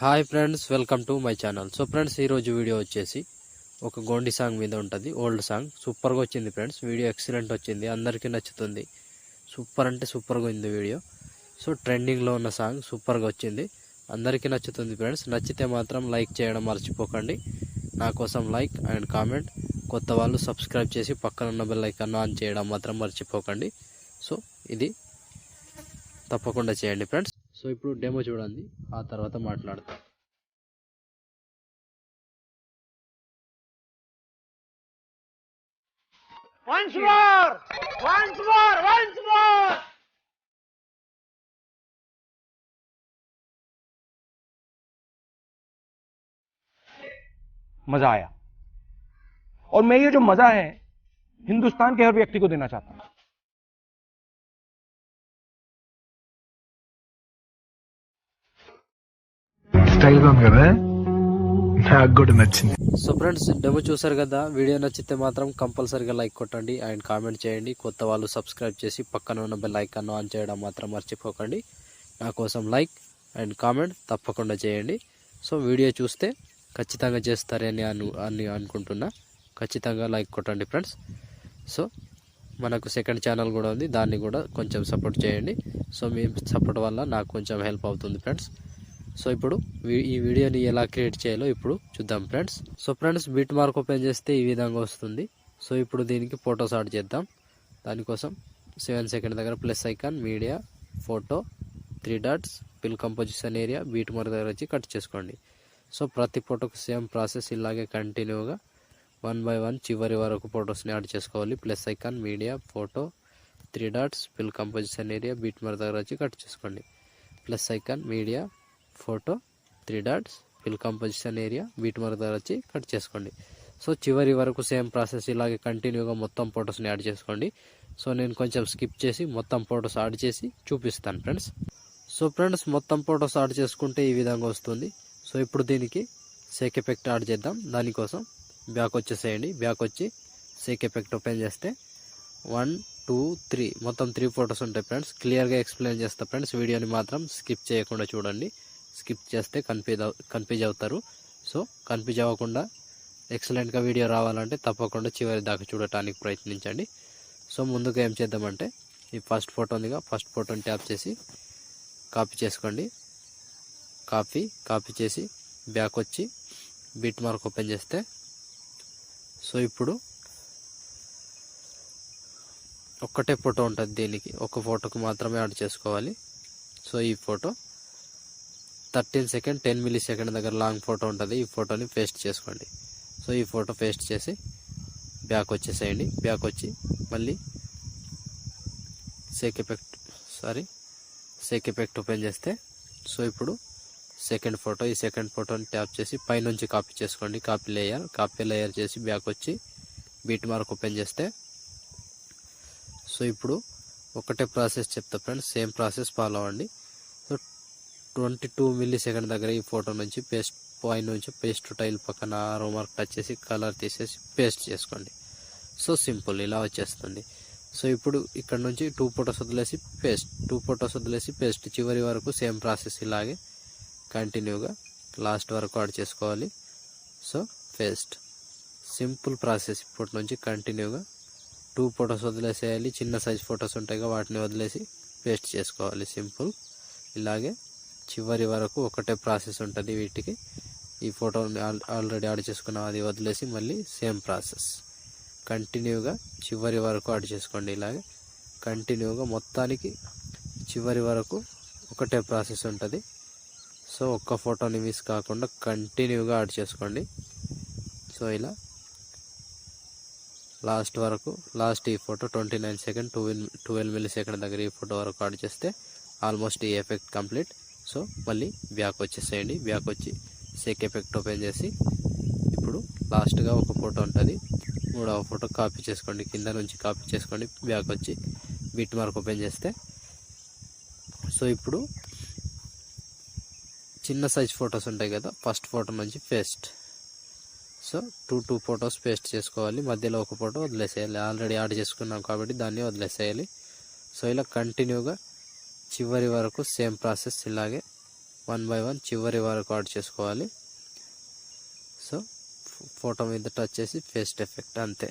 Hi friends, welcome to my channel. So friends, ఈరోజు video వచ్చేసి ఒక గోండి సాంగ్ మీద ఉంటుంది. ఓల్డ్ సాంగ్ సూపర్గా వచ్చింది ఫ్రెండ్స్. వీడియో ఎక్సలెంట్ వచ్చింది, అందరికీ నచ్చుతుంది. సూపర్ అంటే సూపర్గా ఉంది వీడియో. సో ట్రెండింగ్లో ఉన్న సాంగ్ సూపర్గా వచ్చింది, అందరికీ నచ్చుతుంది ఫ్రెండ్స్. నచ్చితే మాత్రం లైక్ చేయడం మర్చిపోకండి. నా కోసం లైక్ అండ్ కామెంట్, కొత్త వాళ్ళు సబ్స్క్రైబ్ చేసి పక్కన ఉన్న బెల్ ఐకాన్ ఆన్ చేయడం మాత్రం మర్చిపోకండి. సో ఇది తప్పకుండా చేయండి ఫ్రెండ్స్. సో ఇప్పుడు డెమో చూడండి, ఆ తర్వాత మాట్లాడతాం. Once more! Once more! Once more! मजा आया और मैं ये जो मजा है हिंदुस्तान के हर व्यक्ति को देना चाहता हूं. స్టైల్ గా ఉంది కదా, నాకు కూడా నచ్చింది. సో ఫ్రెండ్స్, డెమో చూసారు కదా. వీడియో నచ్చితే మాత్రం కంపల్సరీగా లైక్ కొట్టండి అండ్ కామెంట్ చేయండి. కొత్త వాళ్ళు సబ్స్క్రైబ్ చేసి పక్కన ఉన్న బెల్ ఐకాన్ ఆన్ చేయడం మాత్రం మర్చిపోకండి. నా కోసం లైక్ అండ్ కామెంట్ తప్పకుండా చేయండి. సో వీడియో చూస్తే ఖచ్చితంగా చేస్తారని అనుకుంటున్నా. ఖచ్చితంగా లైక్ కొట్టండి ఫ్రెండ్స్. సో మనకు సెకండ్ ఛానల్ కూడా ఉంది, దాన్ని కూడా కొంచెం సపోర్ట్ చేయండి. సో మీ సపోర్ట్ వల్ల నాకు కొంచెం హెల్ప్ అవుతుంది ఫ్రెండ్స్. సో ఇప్పుడు ఈ వీడియోని ఎలా క్రియేట్ చేయాలో ఇప్పుడు చూద్దాం friends. So friends, beat mark open చేస్తే ఈ విధంగా వస్తుంది. సో ఇప్పుడు దీనికి ఫొటోస్ యాడ్ చేద్దాం. దానికోసం 7 సెకండ్ దగ్గర plus icon, media, photo, 3 dots, fill composition area, beat mark దగ్గర వచ్చి కట్ చేసుకోండి. సో ప్రతి ఫోటోకి సేమ్ ప్రాసెస్, ఇలాగే కంటిన్యూగా 1 by 1 చివరి వరకు ఫొటోస్ని యాడ్ చేసుకోవాలి. Plus icon, media, photo, 3 dots, fill composition area, beat mark దగ్గర వచ్చి కట్ చేసుకోండి. Plus icon, media, photo, 3 dots, fill composition area, beat mark దగ్గర వచ్చి కట్ చేసుకోండి. సో చివరి వరకు సేమ్ ప్రాసెస్, ఇలాగే కంటిన్యూగా మొత్తం ఫొటోస్ని యాడ్ చేసుకోండి. సో నేను కొంచెం స్కిప్ చేసి మొత్తం ఫొటోస్ యాడ్ చేసి చూపిస్తాను ఫ్రెండ్స్. సో ఫ్రెండ్స్, మొత్తం ఫొటోస్ యాడ్ చేసుకుంటే ఈ విధంగా వస్తుంది. సో ఇప్పుడు దీనికి సేక్ ఎఫెక్ట్ యాడ్ చేద్దాం. దానికోసం బ్యాక్ వచ్చేసేయండి. బ్యాక్ వచ్చి సేక్ ఎఫెక్ట్ ఓపెన్ చేస్తే 1 2 3 మొత్తం 3 ఫొటోస్ ఉంటాయి ఫ్రెండ్స్. క్లియర్గా ఎక్స్ప్లెయిన్ చేస్తా ఫ్రెండ్స్. వీడియోని మాత్రం స్కిప్ చేయకుండా చూడండి. స్కిప్ చేస్తే కన్ఫ్యూజ్ అవుతారు. సో కన్ఫ్యూజ్ అవ్వకుండా ఎక్సలెంట్గా వీడియో రావాలంటే తప్పకుండా చివరి దాకా చూడటానికి ప్రయత్నించండి. సో ముందుగా ఏం చేద్దామంటే, ఈ ఫస్ట్ ఫోటో ఉందిగా, ఫస్ట్ ఫోటోని ట్యాప్ చేసి కాపీ చేసుకోండి. కాపీ చేసి బ్యాక్ వచ్చి బీట్ మార్క్ ఓపెన్ చేస్తే, సో ఇప్పుడు ఒక్కటే ఫోటో ఉంటుంది. దీనికి ఒక ఫోటోకి మాత్రమే యాడ్ చేసుకోవాలి. సో ఈ ఫోటో 13 సెకండ్ 10 మిల్లీ సెకండ్ దగ్గర లాంగ్ ఫోటో ఉంటుంది. ఈ ఫోటోని పేస్ట్ చేసుకోండి. సో ఈ ఫోటో పేస్ట్ చేసి బ్యాక్ వచ్చేసేయండి. బ్యాక్ వచ్చి మళ్ళీ సేక్ ఎఫెక్ట్ ఓపెన్ చేస్తే, సో ఇప్పుడు సెకండ్ ఫోటో, ఈ సెకండ్ ఫోటోని ట్యాప్ చేసి పైనుంచి కాపీ చేసుకోండి. కాపీ లేయర్ చేసి బ్యాక్ వచ్చి బీట్ మార్క్ ఓపెన్ చేస్తే, సో ఇప్పుడు ఒకటే ప్రాసెస్ చెప్తా ఫ్రెండ్స్, సేమ్ ప్రాసెస్ ఫాలో అవ్వండి. సో 22 మిల్లీ సెకండ్ దగ్గర ఈ ఫోటో నుంచి పేస్ట్ టైల్ పక్కన ఆరో మార్క్ టచ్ చేసి కలర్ తీసేసి పేస్ట్ చేసుకోండి. సో సింపుల్, ఇలా వచ్చేస్తుంది. సో ఇప్పుడు ఇక్కడ నుంచి 2 ఫొటోస్ వదిలేసి పేస్ట్ చివరి వరకు సేమ్ ప్రాసెస్, ఇలాగే కంటిన్యూగా లాస్ట్ వరకు యాడ్ చేసుకోవాలి. So paste simple process. ఇప్పటి నుంచి కంటిన్యూగా 2 ఫొటోస్ వదిలేసేయాలి. చిన్న సైజ్ ఫొటోస్ ఉంటాయి, వాటిని వదిలేసి పేస్ట్ చేసుకోవాలి. సింపుల్, ఇలాగే చివరి వరకు ఒకటే ప్రాసెస్ ఉంటుంది వీటికి. ఈ ఫోటోని ఆల్రెడీ యాడ్ చేసుకున్నాం, అది వదిలేసి మళ్ళీ సేమ్ ప్రాసెస్ కంటిన్యూగా చివరి వరకు యాడ్ చేసుకోండి. ఇలాగే కంటిన్యూగా మొత్తానికి చివరి వరకు ఒకటే ప్రాసెస్ ఉంటుంది. సో ఒక్క ఫోటోని మిస్ కాకుండా కంటిన్యూగా యాడ్ చేసుకోండి. సో ఇలా లాస్ట్ వరకు, లాస్ట్ ఈ ఫోటో 29 సెకండ్ 12 మిల్లీ సెకండ్ దగ్గర ఈ ఫోటో వరకు యాడ్ చేస్తే ఆల్మోస్ట్ ఈ ఎఫెక్ట్ కంప్లీట్. సో మళ్ళీ బ్యాక్ వచ్చేసేయండి. బ్యాక్ వచ్చి సేక్ ఎఫెక్ట్ ఓపెన్ చేసి ఇప్పుడు లాస్ట్గా ఒక ఫోటో ఉంటుంది, 3వ ఫోటో కాపీ చేసుకోండి. కింద నుంచి కాపీ చేసుకోండి. బ్యాక్ వచ్చి బీట్ మార్క్ ఓపెన్ చేస్తే, సో ఇప్పుడు చిన్న సైజ్ ఫొటోస్ ఉంటాయి కదా, ఫస్ట్ ఫోటో నుంచి పేస్ట్. సో 2 ఫొటోస్ పేస్ట్ చేసుకోవాలి. మధ్యలో ఒక ఫోటో వదిలేసేయాలి. ఆల్రెడీ యాడ్ చేసుకున్నాం కాబట్టి దాన్ని వదిలేసేయాలి. సో ఇలా కంటిన్యూగా చివరి వరకు సేమ్ ప్రాసెస్, ఇలాగే 1 by 1 చివరి వరకు యాడ్ చేసుకోవాలి. సో ఫోటో మీద టచ్ చేసి పేస్ట్ ఎఫెక్ట్, అంతే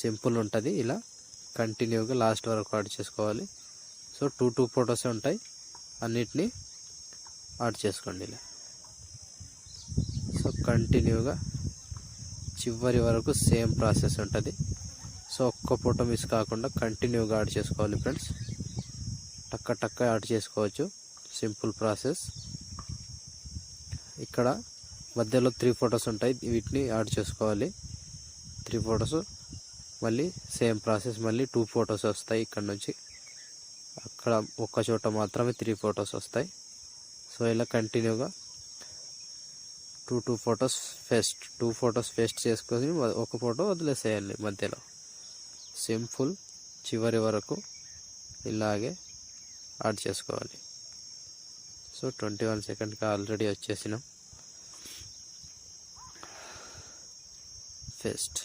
సింపుల్ ఉంటుంది. ఇలా కంటిన్యూగా లాస్ట్ వరకు యాడ్ చేసుకోవాలి. సో 2 ఫొటోసే ఉంటాయి, అన్నిటినీ యాడ్ చేసుకోండి ఇలా. సో కంటిన్యూగా చివరి వరకు సేమ్ ప్రాసెస్ ఉంటుంది. సో ఒక్క ఫోటో మిస్ కాకుండా కంటిన్యూగా యాడ్ చేసుకోవాలి ఫ్రెండ్స్. టక్క యాడ్ చేసుకోవచ్చు, సింపుల్ ప్రాసెస్. ఇక్కడ మధ్యలో 3 ఫొటోస్ ఉంటాయి, వీటిని యాడ్ చేసుకోవాలి. 3 ఫొటోస్, మళ్ళీ సేమ్ ప్రాసెస్, మళ్ళీ 2 ఫొటోస్ వస్తాయి. ఇక్కడ నుంచి అక్కడ ఒక్క చోట మాత్రమే 3 ఫొటోస్ వస్తాయి. సో ఇలా కంటిన్యూగా 2 ఫొటోస్ పేస్ట్, 2 ఫొటోస్ పేస్ట్ చేసుకొని ఒక ఫోటో వదిలేసేయాలి మధ్యలో. సింపుల్, చివరి వరకు ఇలాగే యాడ్ చేసుకోవాలి. సో 21 సెకండ్కి ఆల్రెడీ వచ్చేసినాం. పేస్ట్.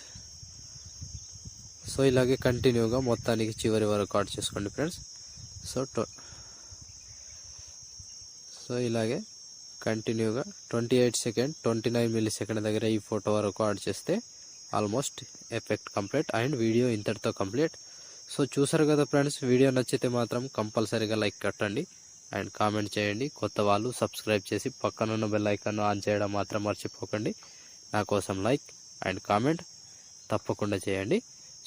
సో ఇలాగే కంటిన్యూగా మొత్తానికి చివరి వరకు యాడ్ చేసుకోండి ఫ్రెండ్స్. సో ఇలాగే కంటిన్యూగా 28 సెకండ్ 29 మిల్లీ సెకండ్ దగ్గర ఈ ఫోటో వరకు యాడ్ చేస్తే almost effect complete and video ఇంతటితో కంప్లీట్. సో చూసారు కదా ఫ్రెండ్స్, వీడియో నచ్చితే మాత్రం కంపల్సరీగా లైక్ కొట్టండి అండ్ కామెంట్ చేయండి. కొత్త వాళ్ళు సబ్స్క్రైబ్ చేసి పక్కనున్న బెల్ ఐకాన్ ఆన్ చేయడం మాత్రం మర్చిపోకండి. నా కోసం లైక్ అండ్ కామెంట్ తప్పకుండా చేయండి.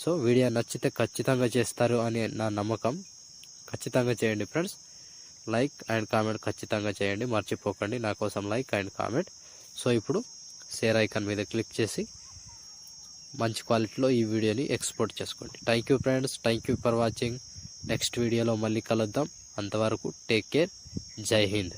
సో వీడియో నచ్చితే ఖచ్చితంగా చేస్తారు అని నా నమ్మకం. ఖచ్చితంగా చేయండి ఫ్రెండ్స్, లైక్ అండ్ కామెంట్ ఖచ్చితంగా చేయండి, మర్చిపోకండి. నా కోసం లైక్ అండ్ కామెంట్. సో ఇప్పుడు షేర్ ఐకాన్ మీద క్లిక్ చేసి మంచి క్వాలిటీలో ఈ వీడియోని ఎక్స్పోర్ట్ చేసుకోండి. Thank you friends, thank you for watching. Next వీడియోలో మళ్ళీ కలుద్దాం. అంతవరకు టేక్ కేర్. జై హింద్.